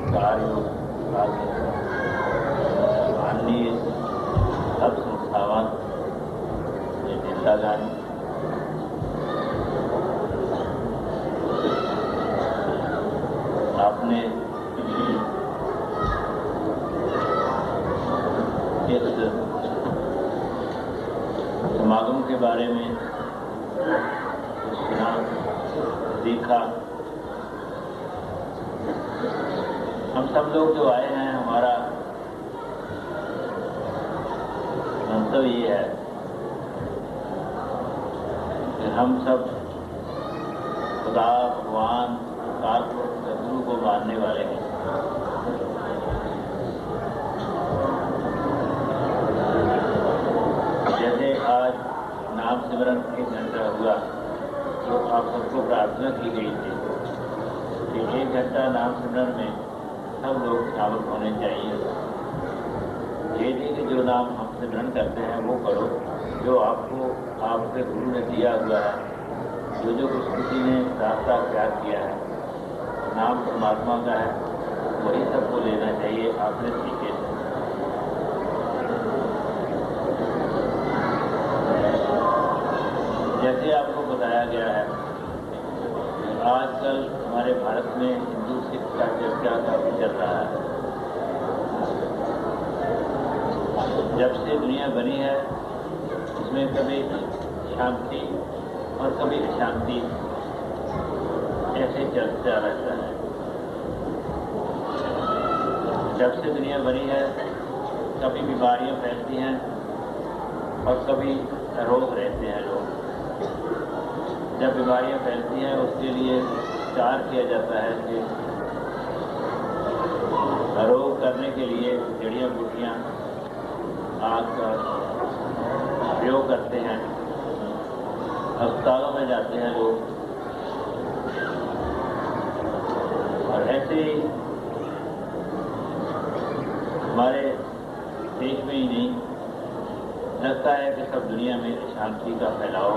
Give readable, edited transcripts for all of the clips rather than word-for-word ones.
कार्य माननीय सब संस्थावां नेतागण आपने इस समागम के बारे में सुना, देखा। हम सब लोग जो आए हैं, हमारा मंतव्य ये है कि हम सब खुदा, भगवान, काल पुरुष, सदगुरु को मानने वाले हैं। जैसे आज नाम सिमरन 1 घंटा हुआ तो आप सबको प्रार्थना की गई थी कि 1 घंटा नाम सिमरन में सब लोग शामिल होने चाहिए। ये नहीं कि जो नाम हम सिमरन करते हैं वो करो, जो आपको आपके गुरु ने दिया हुआ है, जो कुछ किसी ने रास्ता त्याग किया है, नाम परमात्मा का है, वही सबको लेना चाहिए आपने सीखे। जैसे आपको बताया गया है, आजकल हमारे भारत में हिंदू सिख का चर्चा काफी चल रहा है। जब से दुनिया बनी है उसमें कभी शांति और कभी अशांति ऐसे चलता रहता है। जब से दुनिया बनी है कभी बीमारियां फैलती हैं और कभी रोग रहते हैं लोग। जब बीमारियां फैलती हैं उसके लिए उपचार किया जाता है कि रोग करने के लिए जड़ियाँ बूटियाँ आग का प्रयोग करते हैं। अस्पतालों में जाते हैं लोग, और ऐसे ही हमारे देश में ही नहीं, लगता है कि सब दुनिया में शांति का फैलाव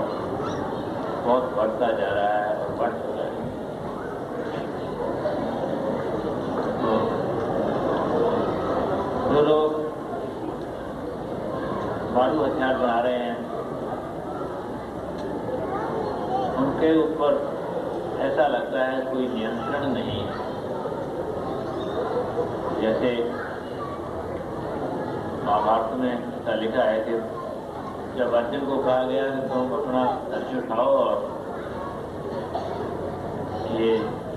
बहुत बढ़ता जा रहा है और बढ़ चुका है। जो लोग मारू हथियार बना रहे हैं उनके ऊपर ऐसा लगता है कोई नियंत्रण नहीं है। जैसे महाभारत में ऐसा लिखा है कि जब अर्जुन को कहा गया कि तुम अपना धनुष उठाओ और ये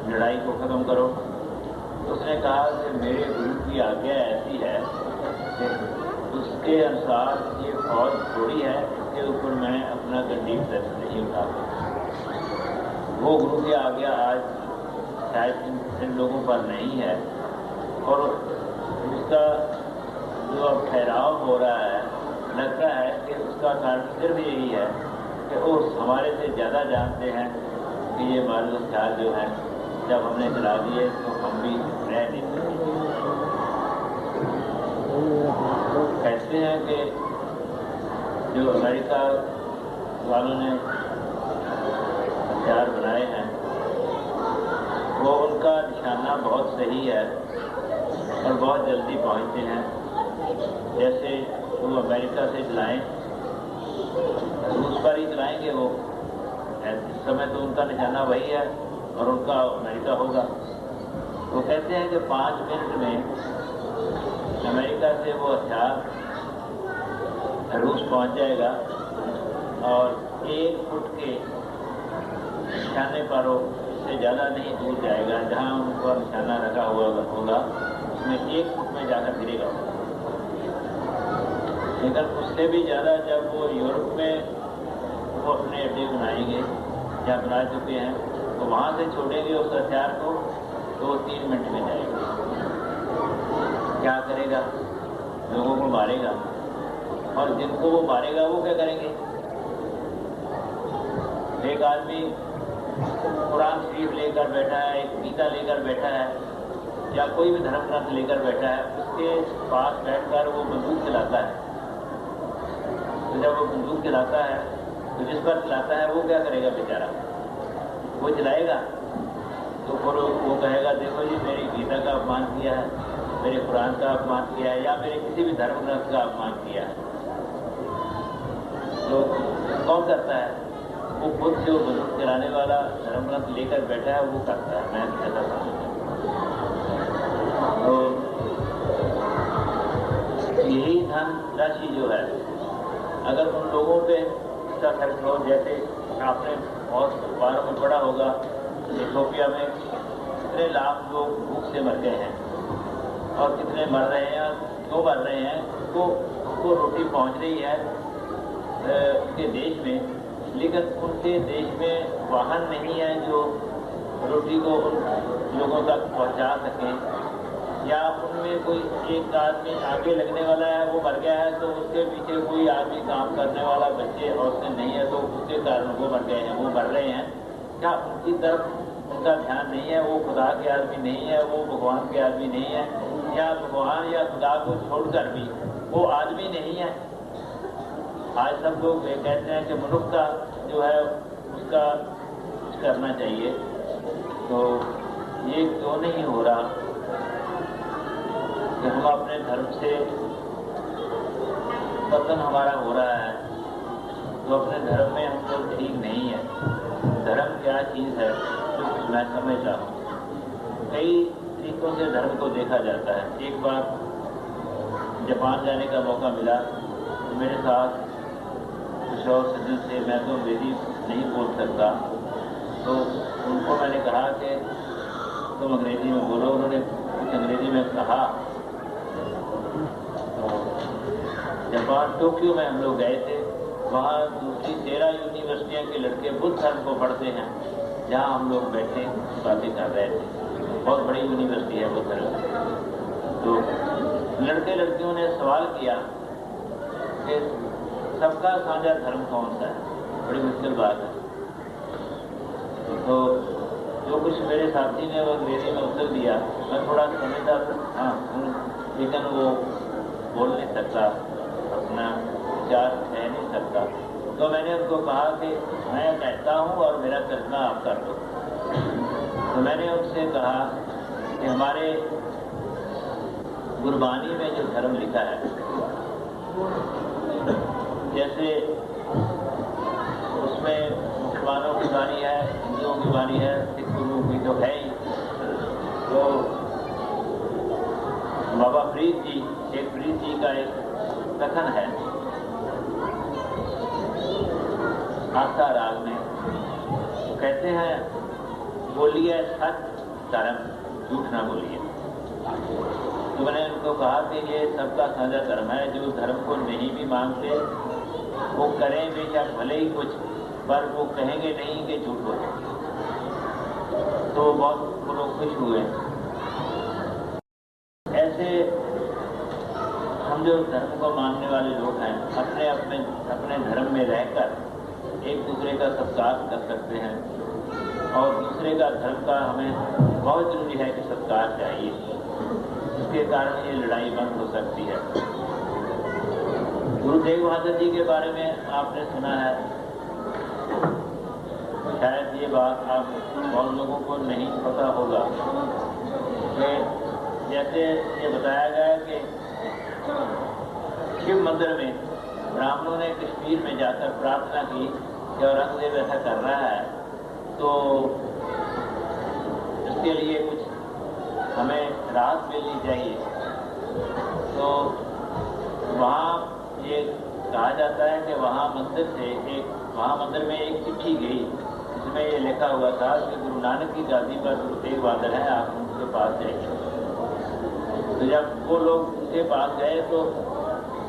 लड़ाई को खत्म करो, तो उसने कहा कि मेरे गुरु की आज्ञा ऐसी है कि उसके अनुसार ये फौज थोड़ी है, इसके ऊपर मैं अपना गंडीव धनुष नहीं उठा सकता। वो गुरु की आज्ञा आज शायद इन लोगों पर नहीं है, और उसका जो अब ठहराव हो रहा है, लगता है कि उसका कारण सिर्फ यही है कि वो हमारे से ज़्यादा जानते हैं कि ये मारू हथियार जो है जब हमने चला दिए तो हम भी रह नहीं सकते। कहते हैं कि जो अमेरिका वालों ने हथियार बनाए हैं वो उनका निशाना बहुत सही है और बहुत जल्दी पहुंचते हैं। जैसे वो अमेरिका से चलाएं, रूस पर ही चलाएंगे वो, इस समय तो उनका निशाना वही है और उनका अमेरिका होगा। वो कहते हैं कि 5 मिनट में अमेरिका से वो हथियार रूस पहुंच जाएगा और 1 फुट के निशाने पर वो इससे ज़्यादा नहीं दूर जाएगा। जहाँ उनका निशाना रखा हुआ होगा उसमें 1 फुट में जाकर गिरेगा। लेकिन उससे भी ज़्यादा जब वो यूरोप में वो अपने अड्डे बनाएंगे या बना चुके हैं, तो वहाँ से छोड़ेंगे उस हथियार को तो वो 3 मिनट में जाएगा। क्या करेगा? लोगों को मारेगा, और जिनको वो मारेगा वो क्या करेंगे? एक आदमी कुरान शरीफ लेकर बैठा है, एक गीता लेकर बैठा है, या कोई भी धर्म ग्रंथ लेकर बैठा है, उसके पास बैठकर वो बंदूक चलाता है। तो जब वो बंदूक चलाता है तो जिस पर चलाता है वो क्या करेगा बेचारा? वो चलाएगा? तो फिर वो कहेगा देखो जी मेरी गीता का अपमान किया है, मेरे कुरान का अपमान किया है, या मेरे किसी भी धर्म ग्रंथ का अपमान किया है। तो कौन करता है? वो खुद जो बुजुर्ग चलाने वाला धर्म ग्रंथ लेकर बैठा है वो करता है। मैं ऐसा समझता हूँ। तो यही धन राशि जो है, अगर उन लोगों पे इसका खर्च हो, जैसे आपने बहुत बारों में पढ़ा होगा, इथियोपिया में कितने लाख लोग भूख से मर गए हैं और कितने मर रहे हैं, क्यों मर रहे हैं? उनको रोटी पहुंच रही है उनके देश में, लेकिन उनके देश में वाहन नहीं है जो रोटी को उन लोगों तक पहुंचा सकें, या उनमें कोई एक आदमी आगे लगने वाला है, वो मर गया है तो उसके पीछे कोई आदमी काम करने वाला बच्चे औरतें नहीं है, तो उसके कारण वो मर गए हैं, वो मर रहे हैं। क्या उनकी तरफ उनका ध्यान नहीं है? वो खुदा के आदमी नहीं है, वो भगवान के आदमी नहीं है, या भगवान या खुदा को छोड़कर भी वो आदमी नहीं है? आज सब लोग ये कहते हैं कि मनुष्यता जो है उसका कुछ करना चाहिए, तो ये क्यों नहीं हो रहा कि हम अपने धर्म से पतन हमारा हो रहा है? तो अपने धर्म में हम लोग ठीक नहीं है। धर्म क्या चीज़ है जो मैं समझता हूँ। कई तरीकों से धर्म को देखा जाता है। एक बार जापान जाने का मौका मिला, तो मेरे साथ कुछ और सज्जन से, मैं तो अंग्रेजी नहीं बोल सकता, तो उनको मैंने कहा कि तुम अंग्रेजी में बोलो। उन्होंने कुछ अंग्रेजी में कहा। तो जापान टोक्यो में हम लोग गए थे, वहाँ दूसरी 13 यूनिवर्सिटियों के लड़के बुद्ध धर्म को पढ़ते हैं, जहाँ हम लोग बैठे बातें कर रहे थे। बहुत बड़ी यूनिवर्सिटी है बुद्ध धर्म। तो लड़के लड़कियों ने सवाल किया कि सबका साझा धर्म कौन सा है? बड़ी मुश्किल बात है। तो जो कुछ मेरे साथी ने वो अंग्रेजी में उत्तर दिया, मैं थोड़ा समझता हाँ, लेकिन वो बोल नहीं सकता, अपना विचार कह नहीं सकता। तो मैंने उनको कहा कि मैं कहता हूँ और मेरा तर्जमा आप कर दो। तो मैंने उनसे कहा कि हमारे गुरबानी में जो धर्म लिखा है, जैसे उसमें मुसलमानों की वाणी है, हिंदुओं की वाणी है, सिख गुरु की तो है ही। तो बाबा फरीद जी, शेख फरीद जी का एक कथन है आस्था राग में, तो कहते हैं बोलिए सच धर्म, झूठ ना बोलिए। तो मैंने उनको कहा कि ये सबका साझा धर्म है। जो धर्म को नहीं भी मानते वो करें बेशक भले ही कुछ, पर वो कहेंगे नहीं कि झूठ बोले। तो बहुत वो लोग खुश हुए। ऐसे हम जो धर्म को मानने वाले लोग हैं, अपने धर्म में रहकर एक दूसरे का सत्कार कर सकते हैं, और दूसरे का धर्म का हमें बहुत जरूरी है कि सत्कार चाहिए। इसके कारण ये लड़ाई बंद हो सकती है। गुरु तेग बहादुर जी के बारे में आपने सुना है, शायद ये बात आप बहुत लोगों को नहीं पता होगा कि जैसे ये बताया गया कि शिव मंदिर में ब्राह्मणों ने कश्मीर में जाकर प्रार्थना की कि औरंगजेब ऐसा कर रहा है, तो इसके लिए कुछ हमें राहत मिलनी चाहिए। तो वहाँ ये कहा जाता है कि वहाँ मंदिर में एक चिट्ठी गई, जिसमें ये लिखा हुआ था कि गुरु नानक की गादी पर गुरु तेग बहादुर है, आप उनके पास जाइए। तो जब वो लोग उनके पास गए तो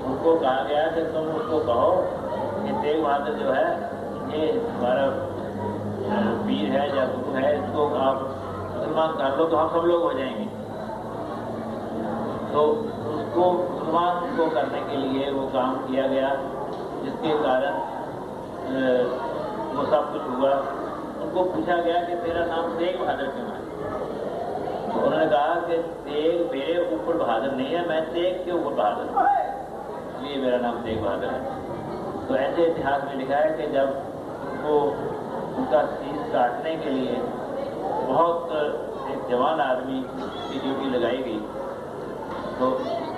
उनको कहा गया कि तुम उसको कहो कि तेग बहादुर जो है ये हमारा पीर है या गुरु है, इसको आप मुसलमान कर लो तो हम सब लोग हो जाएंगे। तो उसको मुसलमान को करने के लिए वो काम किया गया, जिसके कारण वो सब कुछ हुआ। उनको पूछा गया कि तेरा नाम तेग बहादुर क्यों है? तो उन्होंने कहा कि तेग मेरे ऊपर बहादुर नहीं है, मैं तेग के ऊपर बहादुर हूँ, इसलिए मेरा नाम तेग बहादुर है। तो ऐसे इतिहास में लिखा है कि जब उनको उनका शीश काटने के लिए बहुत एक जवान आदमी की ड्यूटी लगाई गई, तो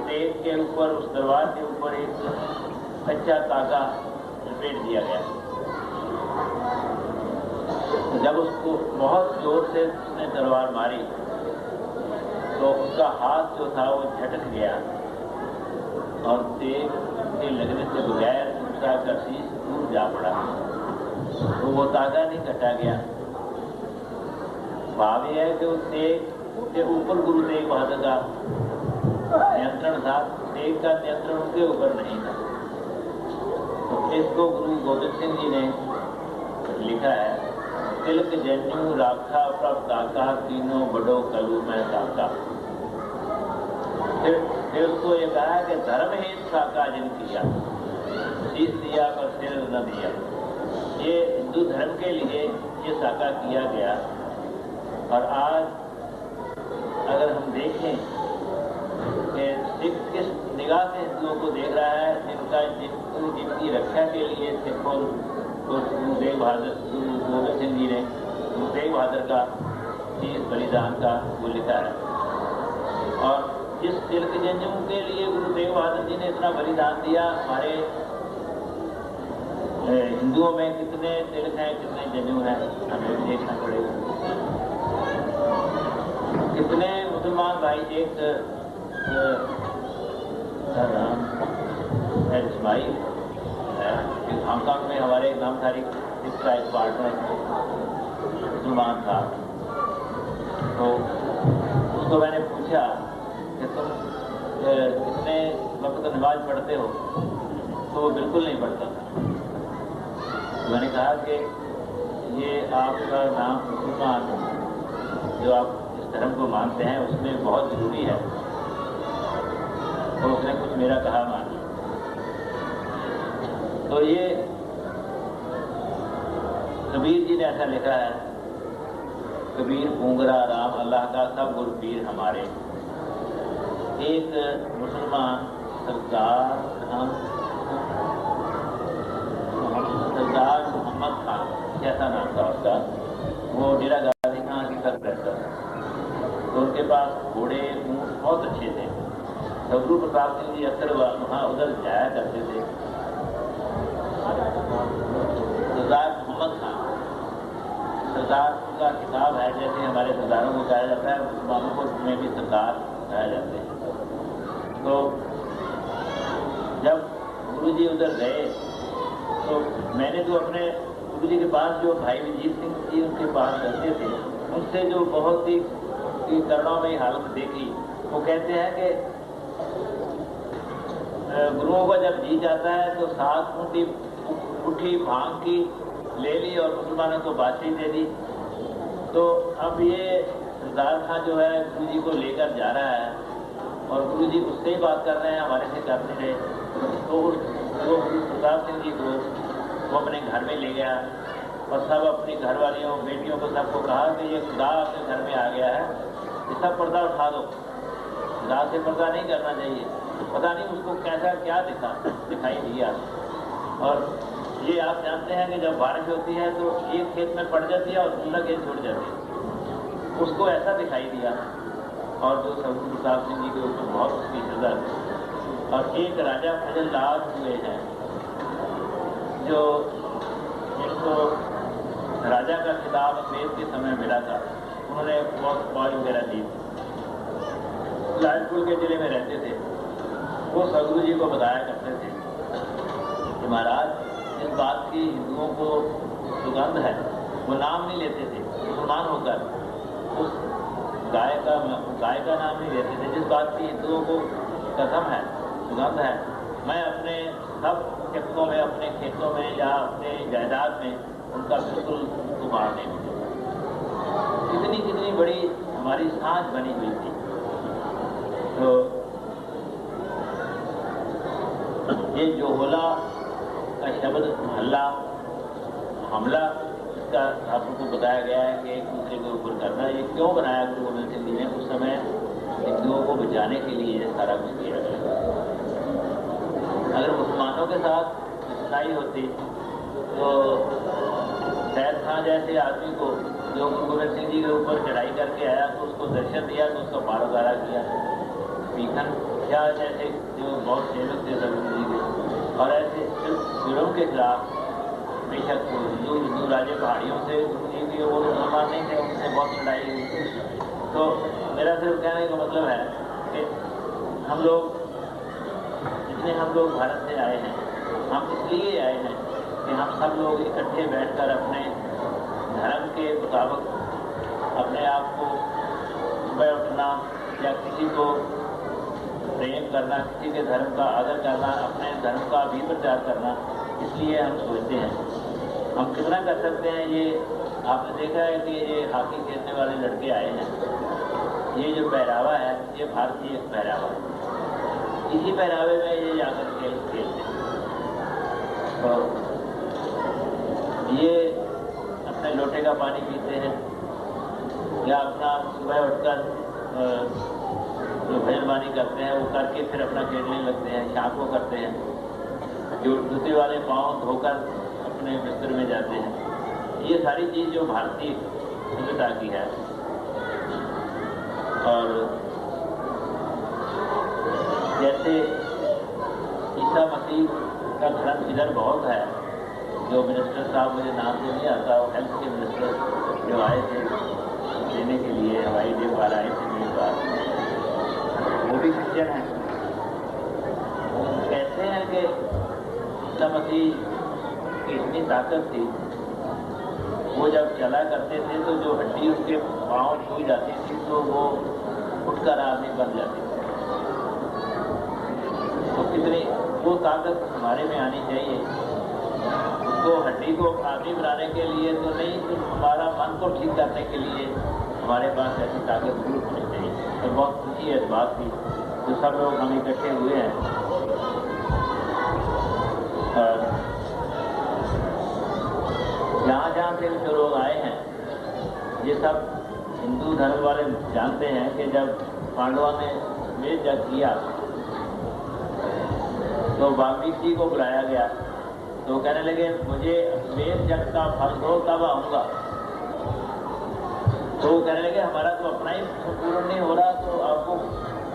तेग के ऊपर, उस तलवार के ऊपर एक कच्चा तागा लपेट दिया गया। तो जब उसको बहुत जोर से उसने तलवार मारी तो उसका हाथ जो था वो झटक गया और तेग के लगने से बगैर उसका शीश दूर जा पड़ा, तो वो तागा नहीं कटा गया। भाव यह है कि उस तेग के ऊपर गुरु तेग बहादुर का नियंत्रण था, तेग का नियंत्रण उसके ऊपर नहीं था। तो इसको गुरु गोविंद सिंह जी ने लिखा है, तिलक जन्यू राखा प्रभ ताका, तीनों बड़ो कलू में ताका। फिर उसको ये कहा है कि धर्म ही साका जिन किया, शीश दिया पर सिर न दिया। ये हिंदू धर्म के लिए ये साका किया गया। और आज अगर हम देखें कि सिख किस निगाह से हिंदुओं को देख रहा है, जिनकी रक्षा के लिए सिखों को गुरु तेग बहादुर, गुरु गोविंद सिंह जी ने गुरु तेग बहादुर का शीश बलिदान का वो लिखा है। और जिस तिलक जन्यू के लिए गुरु तेग बहादुर जी ने इतना बलिदान दिया, हमारे हिंदुओं में कितने तिलक हैं, कितने जन्यू हैं, हमें भी देखना पड़ेगा। कितने मुसलमान भाई, एक इस्माइल हांगकांग में हमारे एक नामधारी सिख का एक पार्टनर मुसलमान था, तो उसको मैंने पूछा कि तुम कितने वक्त नमाज पढ़ते हो, तो वो बिल्कुल नहीं पढ़ता था। तो मैंने कहा कि ये आपका नाम मुसलमान, जो आप इस धर्म को मानते हैं, उसमें बहुत जरूरी है। तो उसने कुछ मेरा कहा मान। तो ये कबीर जी ने ऐसा लिखा है, कबीर पूंगरा राम अल्लाह का सब गुरु पीर हमारे। एक मुसलमान सरदार मोहम्मद खान, कैसा नाम था उसका, वो डेरा गाजी खान की सरपरस्त था। तो उनके पास घोड़े ऊँट बहुत अच्छे थे। गुरु प्रताप सिंह जी अक्सर वहाँ उधर जाया करते थे। सरदार मोहम्मद खान, सरदार का किताब है, जैसे हमारे सरदारों को कहा जाता है, मुसलमानों को में भी सरदार कहा जाते हैं। तो जब गुरु जी उधर गए तो मैंने जो अपने गुरु जी के पास जो भाई विजीत सिंह जी उनके पास रहते थे, उनसे जो बहुत ही करुणामयी हालत देखी। वो कहते हैं कि गुरुओं का जब जी जाता है तो 7 मुट्ठी भांग की ले ली और मुसलमानों को बातचीत दे दी। तो अब ये सरदार खां जो है गुरु जी को लेकर जा रहा है और गुरु जी उससे ही बात कर रहे हैं, हमारे से कर नहीं रहे। तो गुरु प्रताप सिंह जी को वो अपने घर में ले गया और सब अपनी घरवालियों, बेटियों को सबको कहा कि ये खुदा आपके घर में आ गया है, ये सब पर्दा उठा दो, खुदा से पर्दा नहीं करना चाहिए। पता नहीं उसको कैसा क्या दिखाई दिया। और ये आप जानते हैं कि जब बारिश होती है तो एक खेत में पड़ जाती है और दूसरा खेत छूट जाती है, उसको ऐसा दिखाई दिया। और जो गुरु प्रताप सिंह जी के ऊपर बहुत उसकी श्रद्धा थी। और एक राजा फजल लाल हुए हैं, जो जिनको राजा का खिताब अंग्रेज के समय मिला था, उन्होंने बहुत फौज वगैरह दी, लालपुर के जिले में रहते थे। वो सदगुरु जी को बताया करते थे कि महाराज, इस बात की हिंदुओं को सुगंध है, वो नाम नहीं लेते थे मुसलमान होकर, उस गाय का नाम नहीं लेते थे, जिस बात की हिंदुओं को कसम है, सुगंध है, मैं अपने सब खेतों में, अपने खेतों में या अपने जायदाद में उनका बिल्कुल उसको मार नहीं देते। कितनी बड़ी हमारी सांझ बनी हुई थी। तो ये जोहला का शब्द महल्ला हमला, इसका आपको बताया गया है कि एक दूसरे के ऊपर करना, ये क्यों बनाया गुरु गोविंद सिंह जी ने? उस समय हिंदुओं को बचाने के लिए ये सारा कुछ किया गया। अगर मुसलमानों के साथ लड़ाई होती तो सैयद खां जैसे आदमी को जो गुरु गोबिंद सिंह जी के ऊपर चढ़ाई करके आया तो उसको दर्शन दिया तो उसका मारोकारा किया। भीखन क्या जैसे जो बहुत फेमस थे गुरु जी के, और ऐसे सिर्फ गुरुओं के खिलाफ बेशक हिंदू राजे पहाड़ियों से गुरु जी की वो मुसलमान नहीं थे, उनसे बहुत लड़ाई हुई। तो मेरा सिर्फ कहने का मतलब है कि हम लोग जितने हम लोग भारत से आए हैं, हम इसलिए आए हैं कि हम सब लोग इकट्ठे बैठकर अपने धर्म के मुताबिक अपने आप को सुबह उठना या किसी को प्रेम करना, किसी के धर्म का आदर करना, अपने धर्म का भी प्रचार करना, इसलिए हम सोचते हैं। हम कितना कर सकते हैं, ये आपने देखा है कि ये हॉकी खेलने वाले लड़के आए हैं, ये जो पहरावा है ये भारतीय पहरावा है, इसी पहरावे में ये जाकर खेलते हैं। तो ये अपने लोटे का पानी पीते हैं या अपना सुबह उठकर जो भजनवाणी करते हैं वो करके फिर अपना खेलने लगते हैं, शाम को करते हैं, जो जूते वाले पाँव धोकर अपने बिस्तर में जाते हैं। ये सारी चीज़ जो भारतीय सभ्यता की है। और जैसे ईसा मसीह का धर्म इधर बहुत है, जो मिनिस्टर साहब मुझे नाम से नहीं आता, वो हेल्थ के मिनिस्टर जो आए थे देने के लिए हवाई अड्डे पर आए थे मेरे पास, वो भी क्रिश्चियन हैं। कहते हैं कि ईसा मसीह की इतनी ताकत थी, वो जब चला करते थे तो जो हड्डी उसके पाँव छू जाती थी तो वो उठकर आदमी बन जाती थी। तो कितनी वो ताकत हमारे में आनी चाहिए। उसको हड्डी को आदमी बनाने के लिए तो नहीं, तो हमारा मन को ठीक करने के लिए हमारे पास ऐसी ताकत जरूर होनी चाहिए। तो बहुत खुशी है इस बात की, जो सब लोग हम इकट्ठे हुए हैं। और जहाँ जहाँ से जो लोग आए हैं, ये सब हिंदू धर्म वाले जानते हैं कि जब पांडवों ने वेद जग किया तो वाल्मीकि जी को बुलाया गया, तो कहने लगे मुझे वेद जग का फल दो तब आऊँगा। तो वो कहने लगे हमारा तो अपना ही पूर्ण नहीं हो रहा, तो आपको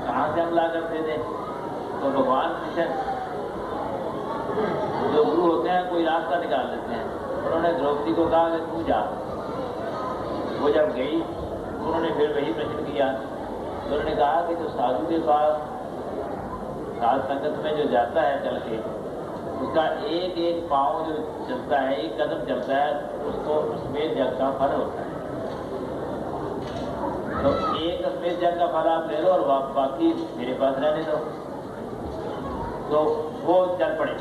कहाँ से हम ला कर दे दें। तो भगवान कृष्ण जो गुरु होते हैं कोई रास्ता निकाल देते हैं। उन्होंने द्रौपदी को कहा कि तू जा। वो जब गई तो उन्होंने फिर वही प्रश्न किया, तो उन्होंने कहा कि जो साधु के पास साध संगत में जो जाता है चल के, उसका एक एक पाँव जो चलता है, एक कदम चलता है, उसको सफेद जग का फल होता है। तो एक सफेद जग का फल आप ले लो और बाकी मेरे पास रहने दो। तो वो चल पड़े।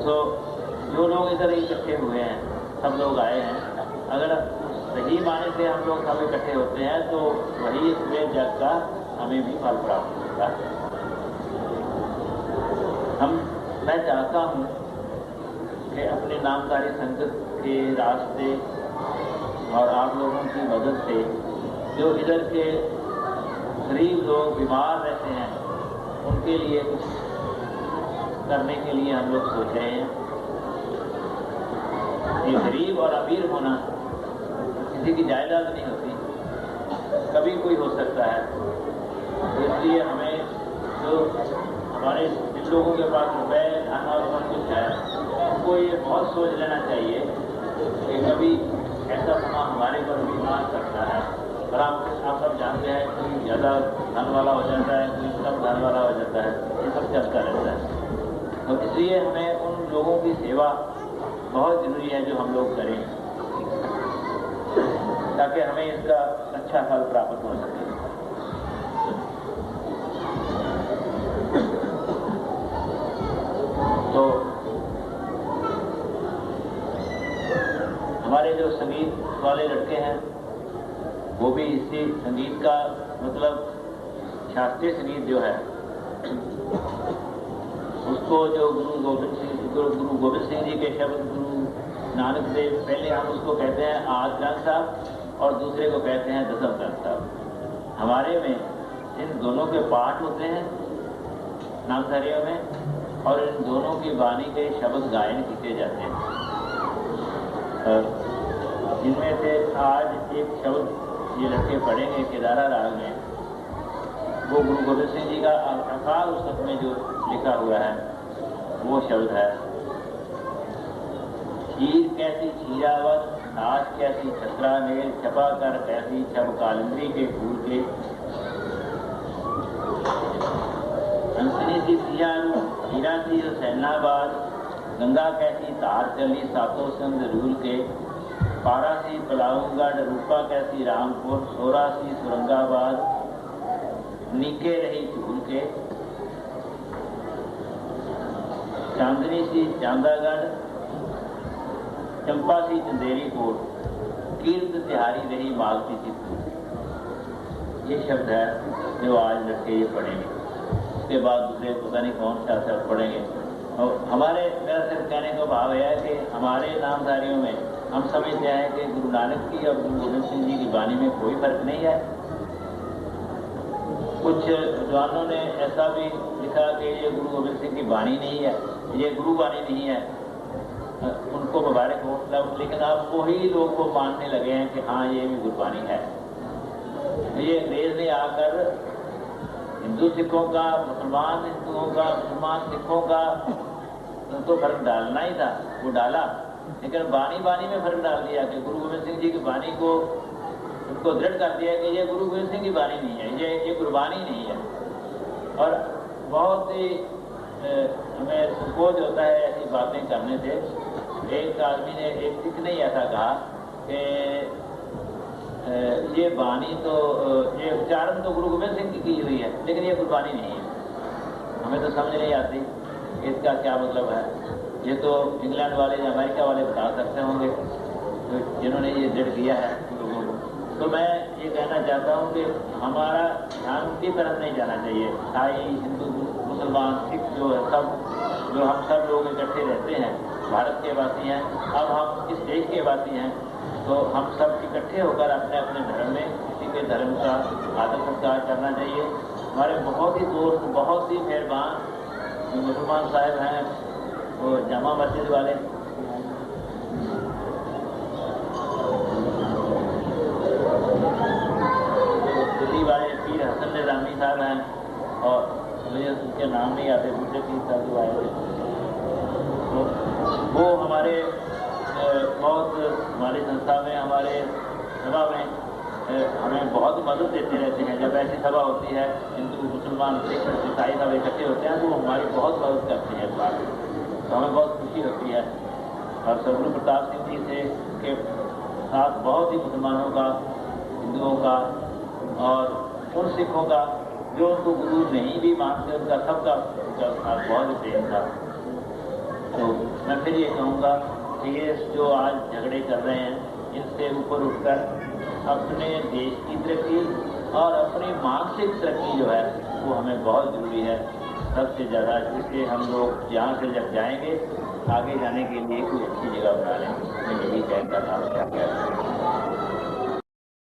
तो जो लोग इधर इकट्ठे हुए हैं, सब लोग आए हैं, अगर सही माने से हम लोग सब इकट्ठे होते हैं तो वही सफेद जग का हमें भी फल प्राप्त होता है। मैं चाहता हूँ कि अपने नामधारी संगत के रास्ते और आप लोगों की मदद से जो इधर के गरीब लोग बीमार रहते हैं, उनके लिए कुछ करने के लिए हम लोग सोच रहे हैं। ये गरीब और अमीर होना किसी की जायदाद नहीं होती, कभी कोई हो सकता है। तो इसलिए हमें जो हमारे जिन लोगों के पास रुपए धन और सब कुछ है, उनको ये बहुत सोच लेना चाहिए कि कभी ऐसा समय हमारे पर भी आ सकता है। और आप सब जानते हैं कोई ज़्यादा धन वाला हो जाता है, कोई कम धन वाला हो जाता है, ये सब चलता रहता है। तो इसलिए हमें उन लोगों की सेवा बहुत ज़रूरी है जो हम लोग करें, ताकि हमें इसका अच्छा फल प्राप्त हो सके। तो हमारे जो संगीत वाले लड़के हैं, वो भी इसी संगीत का मतलब शास्त्रीय संगीत जो है उसको जो गुरु गोबिंद सिंह जी के शब्द गुरु नानक देव, पहले हम उसको कहते हैं आद ग्रंथ साहब और दूसरे को कहते हैं दसम ग्रंथ साहब। हमारे में इन दोनों के पाठ होते हैं नामधारियों में, और इन दोनों की वाणी के शब्द गायन किए जाते हैं। जिनमें से आज एक शब्द ये लड़के पढ़ेंगे केदारा राग में, वो गुरु गोविंद सिंह जी का अकाल उस्तक में जो लिखा हुआ है वो शब्द है, खीर कैसी छीरावत, नाच कैसी छतरा मेल, छपा कर कैसी छप कालंदरी के फूल के, हंसनी सी सियारू हीरा सी हुसैनाबाद, गंगा कैसी तार चली सातों संग रूल के, पारा सी पलाऊगढ़, रूपा कैसी रामपुर, सोरा सी सुरंगाबाद, नीके रही झूल के, चांदनी सी चांदागढ़, चंपा सी चंदेरी कोट, कीर्त तिहारी रही मालती चित्तूर। ये शब्द है जो आज लड़के ये पढ़ेंगे। उसके बाद दूसरे पता नहीं कौन सा शब्द पढ़ेंगे। और हमारे, मेरा सिर्फ कहने का भाव है कि हमारे नामधारियों में हम समझते हैं कि गुरु नानक की और गुरु गोविंद सिंह जी की वाणी में कोई फर्क नहीं है। कुछ विद्वानों ने ऐसा भी लिखा कि ये गुरु गोविंद सिंह की वाणी नहीं है, ये गुरु वाणी नहीं है, उनको मुबारक हो। लेकिन अब वही लोग को मानने लगे हैं कि हाँ ये भी गुरबानी है। ये अंग्रेज ने आकर हिंदू सिखों का, मुसलमान हिंदुओं का, मुसलमान सिखों का तो फर्क डालना ही था, वो डाला, लेकिन वाणी में फर्क डाल दिया कि गुरु गोविंद सिंह जी की वाणी को उनको दृढ़ कर दिया कि ये गुरु गोविंद सिंह की वाणी नहीं है, ये गुरबानी नहीं है। और बहुत ही हमें संकोच होता है ऐसी बातें करने से। एक आदमी ने, एक सिख ने ऐसा कहा कि ये वाणी तो, ये उच्चारण तो गुरु गोविंद सिंह की हुई है, लेकिन ये गुरबानी नहीं है। हमें तो समझ नहीं आती इसका क्या मतलब है। ये तो इंग्लैंड वाले या अमेरिका वाले बता सकते होंगे तो जिन्होंने ये दृढ़ किया है लोगों को। तो मैं ये कहना चाहता हूँ कि हमारा ध्यान उनकी तरफ नहीं जाना चाहिए। ईसाई, हिंदू, मुसलमान, सिख जो है, सब जो हम सब लोग इकट्ठे रहते हैं, भारत के वासी हैं, अब हम इस देश के वासी हैं, तो हम सब इकट्ठे होकर अपने अपने धर्म में किसी के धर्म का आदर सत्कार करना चाहिए। हमारे बहुत ही दोस्त, बहुत ही मेहरबान मुसलमान साहब हैं, वो जामा मस्जिद वाले, दिल्ली वाले पीर हसन निजामी साहब हैं, और मुझे उनके नाम नहीं आते, दूसरे पीर साहब जो आए थे, तो वो हमारे बहुत, हमारी संस्था में, हमारे सभा में हमें बहुत मदद देते रहते हैं। जब ऐसी सभा होती है, हिंदू, मुसलमान, सिख, ईसाई सब इकट्ठे होते हैं, तो वो हमारी बहुत मदद करते हैं इस बात में, तो हमें बहुत खुशी होती है। और सदगुरु प्रताप सिंह जी से के साथ बहुत ही मुसलमानों का, हिंदुओं का और उन सिखों का जो उनको गुरु नहीं भी मानते, उनका सबका साथ बहुत ही प्रेम था। तो मैं फिर ये कहूँगा कि ये जो आज झगड़े कर रहे हैं, इनसे ऊपर उठकर अपने देश की तरक्की और अपनी मानसिक तरक्की जो है वो हमें बहुत ज़रूरी है सबसे ज़्यादा। इसलिए हम लोग यहाँ से जब जाएंगे, आगे जाने के लिए कोई अच्छी जगह बना लें। मैं यही कहता था, क्या कहते हैं।